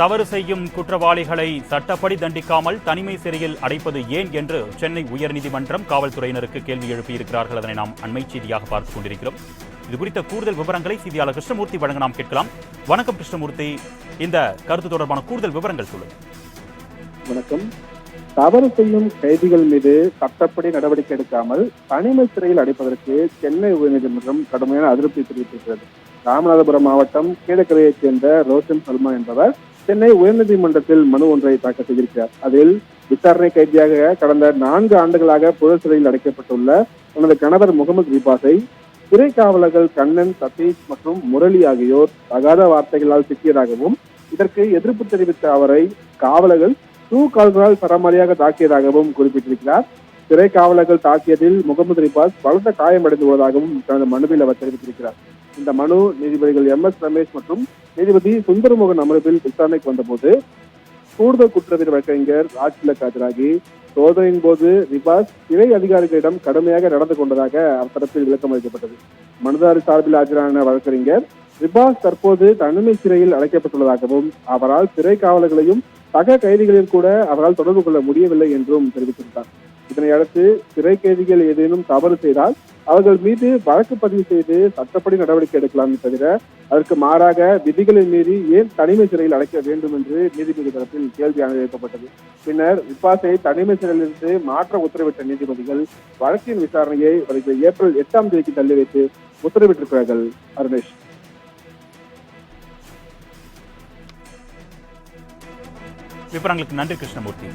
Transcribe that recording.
தவறு செய்யும் குற்றவாளிகளை சட்டப்படி தண்டிக்காமல் தனிமை சிறையில் அடைப்பது ஏன் என்று சென்னை உயர்நீதிமன்றம் காவல்துறையினருக்கு கேள்வி எழுப்பியிருக்கிறார்கள். அதனை நாம் அண்மை செய்தியாக பார்த்துக் கொண்டிருக்கிறோம். இது குறித்த கூடுதல் விவரங்களை செய்தியாளர் கிருஷ்ணமூர்த்தி வழங்க நாம் கேட்கலாம். வணக்கம் கிருஷ்ணமூர்த்தி, இந்த கருத்து தொடர்பான கூடுதல் விவரங்கள் சொல்லுங்கள். வணக்கம். தவறு செய்யும் கைதிகள் மீது சட்டப்படி நடவடிக்கை எடுக்காமல் தனிமை சிறையில் அடைப்பதற்கு சென்னை உயர்நீதிமன்றம் கடுமையான அதிருப்தி தெரிவித்திருக்கிறது. ராமநாதபுரம் மாவட்டம் கீழக்கரையைச் சேர்ந்த ரோஷன் சல்மா என்பவர் சென்னை உயர்நீதிமன்றத்தில் மனு ஒன்றை தாக்கல் செய்திருக்கிறார். அதில் விசாரணை கைதியாக கடந்த 4 ஆண்டுகளாக புழல் சிறையில் அடைக்கப்பட்டுள்ள தனது கணவர் முகமது ரிபாஸை சிறை காவலர்கள் கண்ணன், சதீஷ் மற்றும் முரளி ஆகியோர் தகாத வார்த்தைகளால் திட்டியதாகவும், இதற்கு எதிர்ப்பு தெரிவித்த அவரை காவலர்கள் கால்களால் சரமாரியாக தாக்கியதாகவும் குறிப்பிட்டிருக்கிறார். சிறை காவலர்கள் தாக்கியதில் முகமது ரிபாஸ் பலத்த காயமடைந்துள்ளதாகவும் தனது மனுவில் அவர் தெரிவித்திருக்கிறார். இந்த மனு நீதிபதிகள் MS ரமேஷ் மற்றும் நீதிபதி சுந்தரமோகன் அமர்வில் விசாரணைக்கு வந்தபோது கூடுதல் குற்றவியல் வழக்கறிஞர் ராஜ்திலக் ஆஜராகி சோதனையின் போது ரிபாஸ் சிறை அதிகாரிகளிடம் கடுமையாக நடந்து கொண்டதாக அத்தரப்பில் விளக்கம் அளிக்கப்பட்டது. மனுதாரர் சார்பில் ஆஜரான வழக்கறிஞர் ரிபாஸ் தற்போது தனிமை சிறையில் அடைக்கப்பட்டுள்ளதாகவும், அவரால் சிறை காவலர்களையும் சக கைதிகளில் கூட அவரால் தொடர்பு கொள்ள முடியவில்லை என்றும் தெரிவித்திருந்தார். இதனை அடுத்து சிறை கைதிகள் ஏதேனும் தவறு செய்தால் அவர்கள் மீது வழக்கு பதிவு செய்து சட்டப்படி நடவடிக்கை எடுக்கலாம் தவிர அதற்கு மாறாக விதிகளை மீறி ஏன் தனிமை சிறையில் அடைக்க வேண்டும் என்று நீதிபதி தரப்பில் கேள்வி எழுப்பப்பட்டது. பின்னர் ரிபாஸை தனிமை சிறையிலிருந்து மாற்ற உத்தரவிட்ட நீதிபதிகள் வழக்கின் விசாரணையை வருகிற ஏப்ரல் 8ஆம் தேதிக்கு தள்ளி வைத்து உத்தரவிட்டிருக்கிறார்கள். அருணேஷ், விவரங்களுக்கு நன்றி கிருஷ்ணமூர்த்தி.